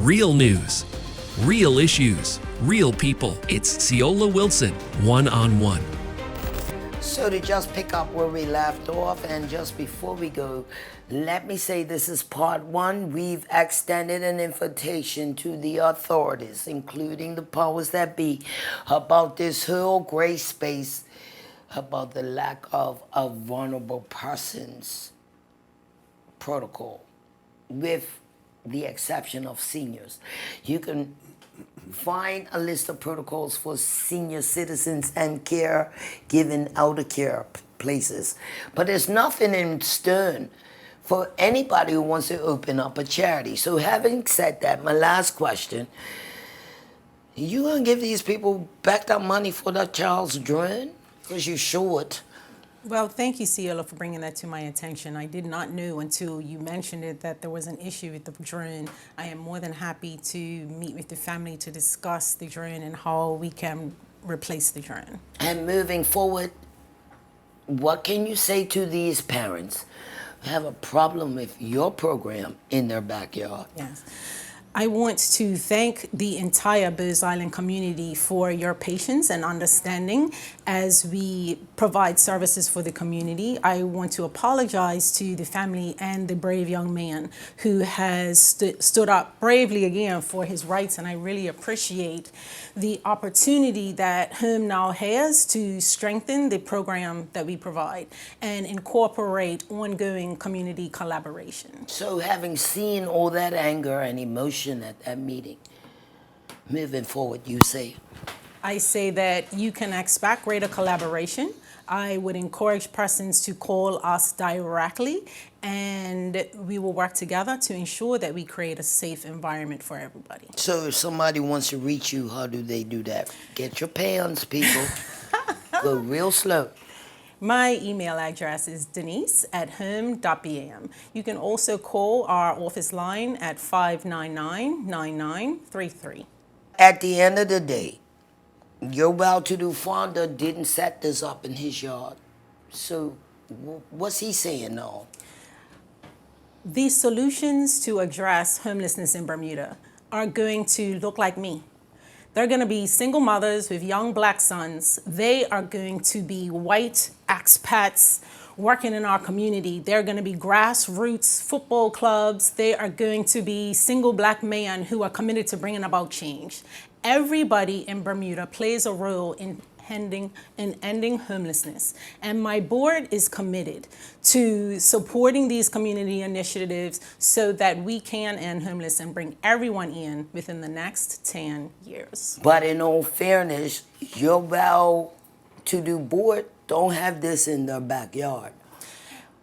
Real news, real issues, real people. It's Ceola Wilson, one-on-one. So to just pick up where we left off, and just before we go, let me say this is part one. We've extended an invitation to the authorities, including the powers that be, about this whole gray space, about the lack of a vulnerable persons protocol, with the exception of seniors. You can find a list of protocols for senior citizens and care given elder care places. But there's nothing in stone for anybody who wants to open up a charity. So having said that, my last question, you gonna give these people back that money for that child's drone? Because you should. Well, thank you, Ceola, for bringing that to my attention. I did not know until you mentioned it that there was an issue with the drone. I am more than happy to meet with the family to discuss the drone and how we can replace the drone. And moving forward, what can you say to these parents who have a problem with your program in their backyard? Yes. I want to thank the entire Birds Island community for your patience and understanding as we provide services for the community. I want to apologize to the family and the brave young man who has stood up bravely again for his rights, and I really appreciate the opportunity that Home now has to strengthen the program that we provide and incorporate ongoing community collaboration. So having seen all that anger and emotion at that meeting, moving forward, you say? I say that you can expect greater collaboration. I would encourage persons to call us directly, and we will work together to ensure that we create a safe environment for everybody. So if somebody wants to reach you, how do they do that? Get your pants, people. Go real slow. My email address is denise@home.bam. You can also call our office line at 599-9933. At the end of the day, your well-to-do father didn't set this up in his yard. So what's he saying now? The solutions to address homelessness in Bermuda are going to look like me. They're going to be single mothers with young black sons. They are going to be white expats working in our community. They're going to be grassroots football clubs. They are going to be single black men who are committed to bringing about change. Everybody in Bermuda plays a role in ending homelessness. And my board is committed to supporting these community initiatives so that we can end homelessness and bring everyone in within the next 10 years. But in all fairness, your well-to-do board don't have this in their backyard.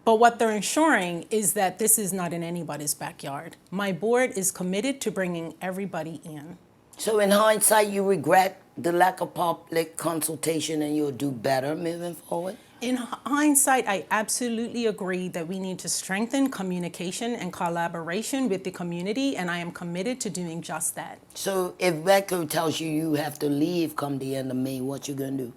But what they're ensuring is that this is not in anybody's backyard. My board is committed to bringing everybody in. So in hindsight, you regret the lack of public consultation and you'll do better moving forward? In hindsight, I absolutely agree that we need to strengthen communication and collaboration with the community, and I am committed to doing just that. So if Reco tells you you have to leave come the end of May, what you gonna do?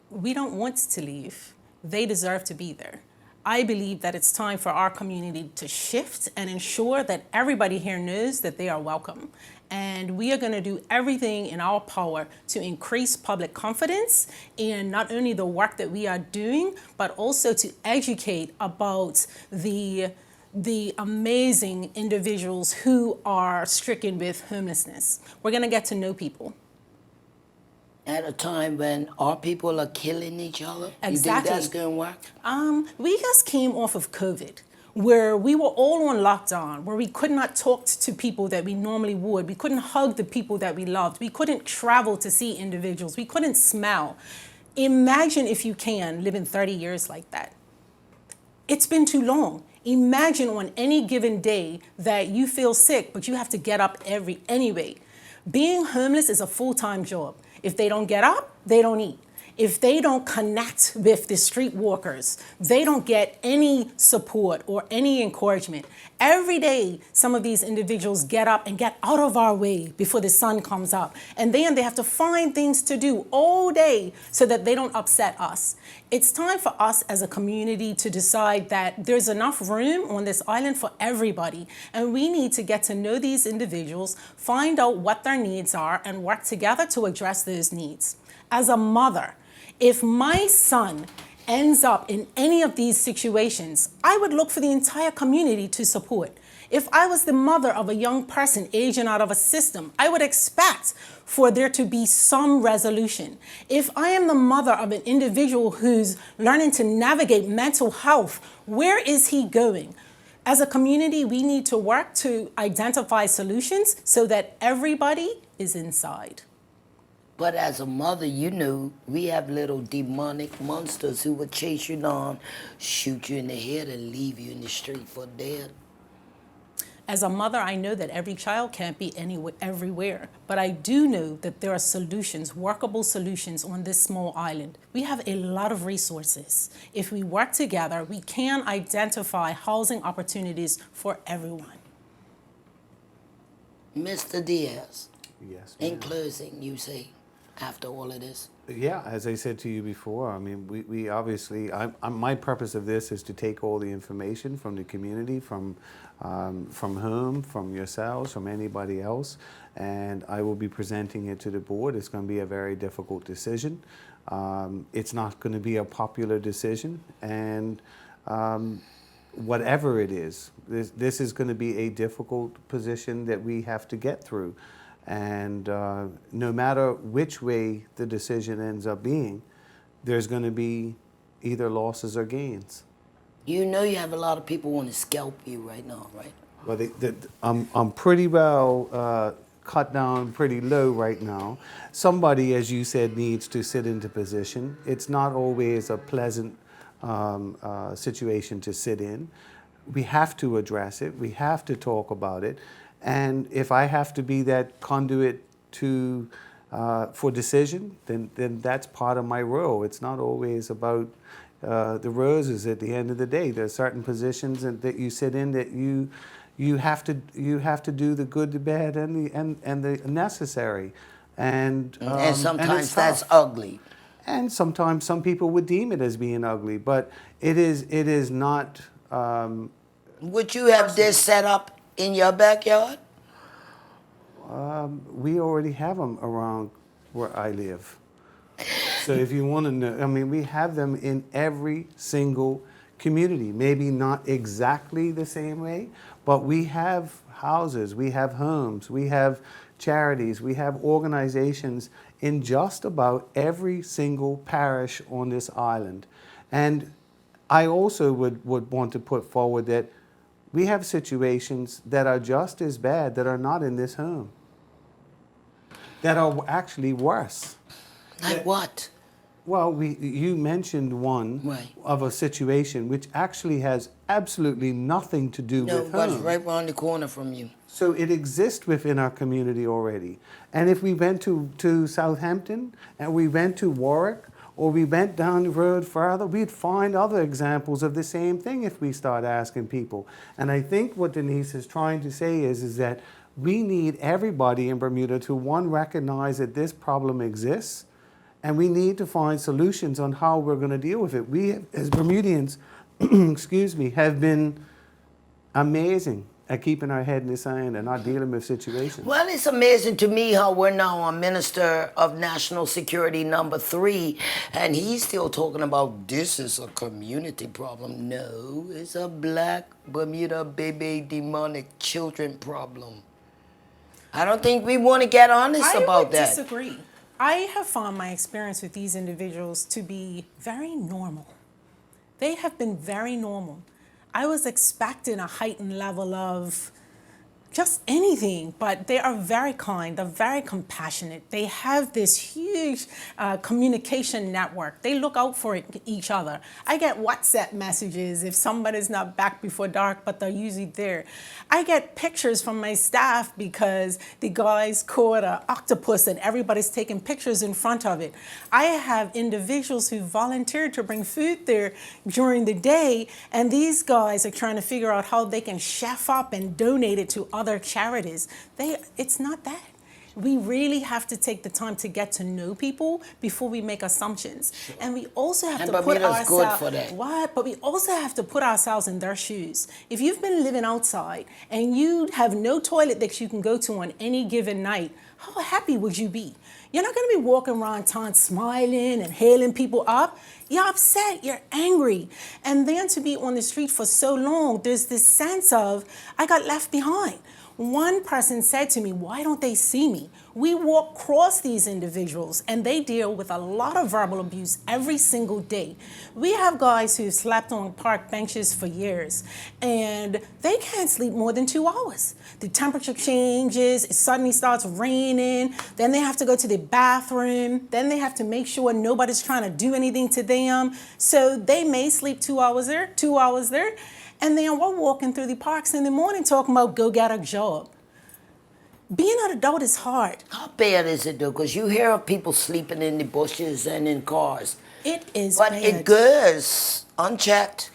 We don't want to leave. They deserve to be there. I believe that it's time for our community to shift and ensure that everybody here knows that they are welcome. And we are going to do everything in our power to increase public confidence in not only the work that we are doing, but also to educate about the amazing individuals who are stricken with homelessness. We're going to get to know people. At a time when our people are killing each other? Exactly. You think that's going to work? We just came off of COVID, where we were all on lockdown, where we could not talk to people that we normally would. We couldn't hug the people that we loved. We couldn't travel to see individuals. We couldn't smell. Imagine, if you can, living 30 years like that. It's been too long. Imagine on any given day that you feel sick, but you have to get up anyway. Being homeless is a full-time job. If they don't get up, they don't eat. if they don't connect with the streetwalkers, they don't get any support or any encouragement. Every day, some of these individuals get up and get out of our way before the sun comes up. And then they have to find things to do all day so that they don't upset us. It's time for us as a community to decide that there's enough room on this island for everybody. And we need to get to know these individuals, find out what their needs are, and work together to address those needs. As a mother, if my son ends up in any of these situations, I would look for the entire community to support. If I was the mother of a young person aging out of a system, I would expect for there to be some resolution. If I am the mother of an individual who's learning to navigate mental health, where is he going? As a community, we need to work to identify solutions so that everybody is inside. But as a mother, you know, we have little demonic monsters who would chase you down, shoot you in the head, and leave you in the street for dead. As a mother, I know that every child can't be everywhere, but I do know that there are solutions, workable solutions on this small island. We have a lot of resources. If we work together, we can identify housing opportunities for everyone. Mr. Diaz, Yes, in ma'am. closing, you say, after all of this? Yeah, as I said to you before, I mean, we obviously, my purpose of this is to take all the information from the community, from whom, from yourselves, from anybody else, and I will be presenting it to the board. It's going to be a very difficult decision. It's not going to be a popular decision, and whatever it is, this is going to be a difficult position that we have to get through. And no matter which way the decision ends up being, there's going to be either losses or gains. You know you have a lot of people want to scalp you right now, right? Well, I'm pretty well cut down pretty low right now. Somebody, as you said, needs to sit into position. It's not always a pleasant situation to sit in. We have to address it. We have to talk about it. And if I have to be that conduit to for decision, then that's part of my role. It's not always about the roses at the end of the day. There are certain positions that you sit in that you have to do the good, the bad, and the necessary. And sometimes that's ugly. And sometimes some people would deem it as being ugly, but it is not. Would you have this set up in your backyard? We already have them around where I live. So if you want to know, I mean, we have them in every single community. Maybe not exactly the same way, but we have houses, we have homes, we have charities, we have organizations in just about every single parish on this island. And I also would want to put forward that we have situations that are just as bad that are not in this home, that are actually worse. Like what? Well, you mentioned one Right. of a situation which actually has absolutely nothing to do No, with but it's home. right around the corner from you. So it exists within our community already. And if we went to Southampton and we went to Warwick, or we went down the road further, we'd find other examples of the same thing if we start asking people. And I think what Denise is trying to say is that we need everybody in Bermuda to, one, recognize that this problem exists, and we need to find solutions on how we're going to deal with it. We, as Bermudians, excuse me, have been amazing at keeping our head in the sand and not dealing with situations. Well, it's amazing to me how we're now on Minister of National Security #3, and he's still talking about this is a community problem. No, it's a black Bermuda baby demonic children problem. I don't think we want to get honest about that. I would disagree. I have found my experience with these individuals to be very normal. They have been very normal. I was expecting a heightened level of just anything, but they are very kind, they're very compassionate. They have this huge communication network. They look out for each other. I get WhatsApp messages if somebody's not back before dark, but they're usually there. I get pictures from my staff because the guys caught an octopus and everybody's taking pictures in front of it. I have individuals who volunteered to bring food there during the day, and these guys are trying to figure out how they can chef up and donate it to other charities. It's not that. We really have to take the time to get to know people before we make assumptions. Sure. And we also have to put ourselves good for that. What? But we also have to put ourselves in their shoes. If you've been living outside and you have no toilet that you can go to on any given night, how happy would you be? You're not going to be walking around town smiling and hailing people up. You're upset, you're angry. And then to be on the street for so long, there's this sense of, I got left behind. One person said to me, why don't they see me? We walk across these individuals and they deal with a lot of verbal abuse every single day. We have guys who've slept on park benches for years and they can't sleep more than 2 hours. The temperature changes, it suddenly starts raining, then they have to go to the bathroom, then they have to make sure nobody's trying to do anything to them. So they may sleep 2 hours there, 2 hours there. And then we're walking through the parks in the morning talking about go get a job. Being an adult is hard. How bad is it though? Because you hear of people sleeping in the bushes and in cars. It is but bad. It goes unchecked.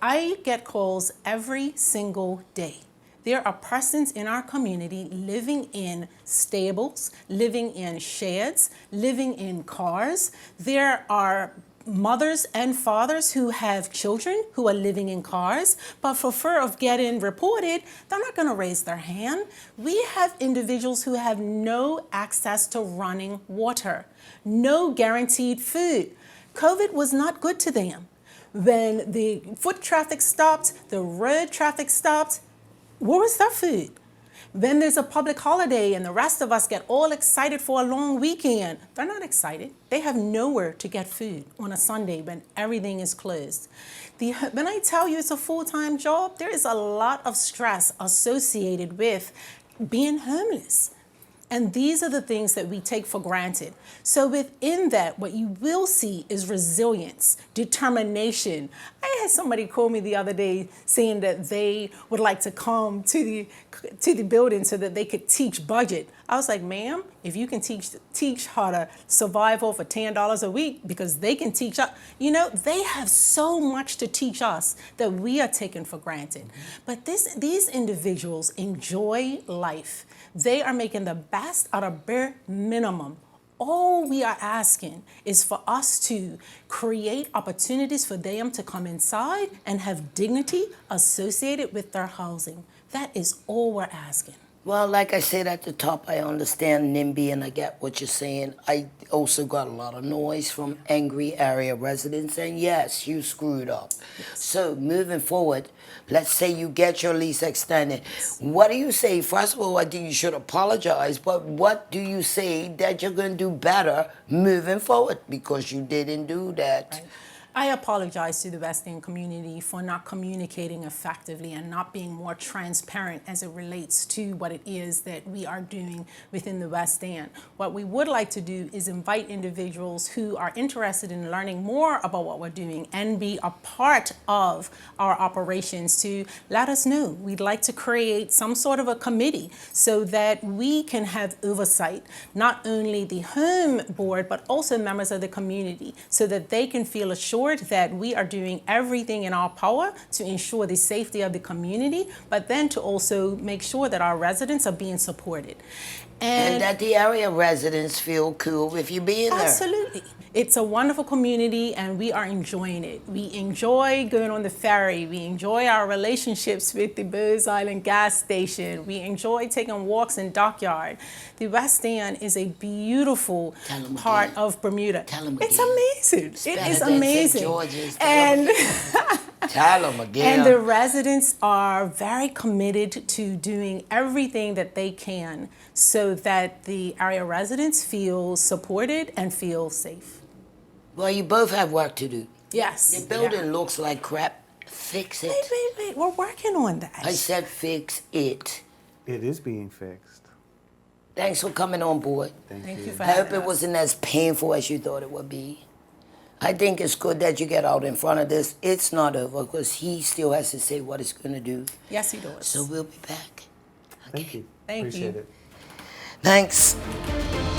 I get calls every single day. There are persons in our community living in stables, living in sheds, living in cars. There are mothers and fathers who have children who are living in cars, but for fear of getting reported, they're not going to raise their hand. We have individuals who have no access to running water, no guaranteed food. COVID was not good to them. When the foot traffic stopped, the road traffic stopped, where was their food? Then there's a public holiday and the rest of us get all excited for a long weekend. They're not excited. They have nowhere to get food on a Sunday when everything is closed. When I tell you it's a full-time job, there is a lot of stress associated with being homeless. And these are the things that we take for granted. So within that, what you will see is resilience, determination. I had somebody call me the other day saying that they would like to come to the building so that they could teach budget. I was like, ma'am, if you can teach how to survive off of $10 a week, because they can teach us, they have so much to teach us that we are taken for granted. But these individuals enjoy life. They are making the best out of bare minimum. All we are asking is for us to create opportunities for them to come inside and have dignity associated with their housing. That is all we're asking. Well, like I said at the top, I understand NIMBY and I get what you're saying. I also got a lot of noise from angry area residents, and yes, you screwed up. Yes. So moving forward, let's say you get your lease extended. Yes. What do you say? First of all, I think you should apologize, but what do you say that you're going to do better moving forward? Because you didn't do that. Right. I apologize to the West End community for not communicating effectively and not being more transparent as it relates to what it is that we are doing within the West End. What we would like to do is invite individuals who are interested in learning more about what we're doing and be a part of our operations to let us know. We'd like to create some sort of a committee so that we can have oversight, not only the home board, but also members of the community, so that they can feel assured that we are doing everything in our power to ensure the safety of the community, but then to also make sure that our residents are being supported. And that the area residents feel cool if you being there. Absolutely. It's a wonderful community and we are enjoying it. We enjoy going on the ferry. We enjoy our relationships with the Bose Island gas station. We enjoy taking walks in Dockyard. The West End is a beautiful part of Bermuda. Tell them again. It's amazing. It is amazing. St. George's. And tell them again. And the residents are very committed to doing everything that they can so that the area residents feel supported and feel safe. Well, you both have work to do. Yes. The building looks like crap. Fix it. Wait. We're working on that. I said fix it. It is being fixed. Thanks for coming on board. Thank you for I hope having it us. wasn't as painful as you thought it would be. I think it's good that you get out in front of this. It's not over because he still has to say what it's going to do. Yes, he does. So we'll be back. Thank you. Thank Appreciate you. it. Thanks.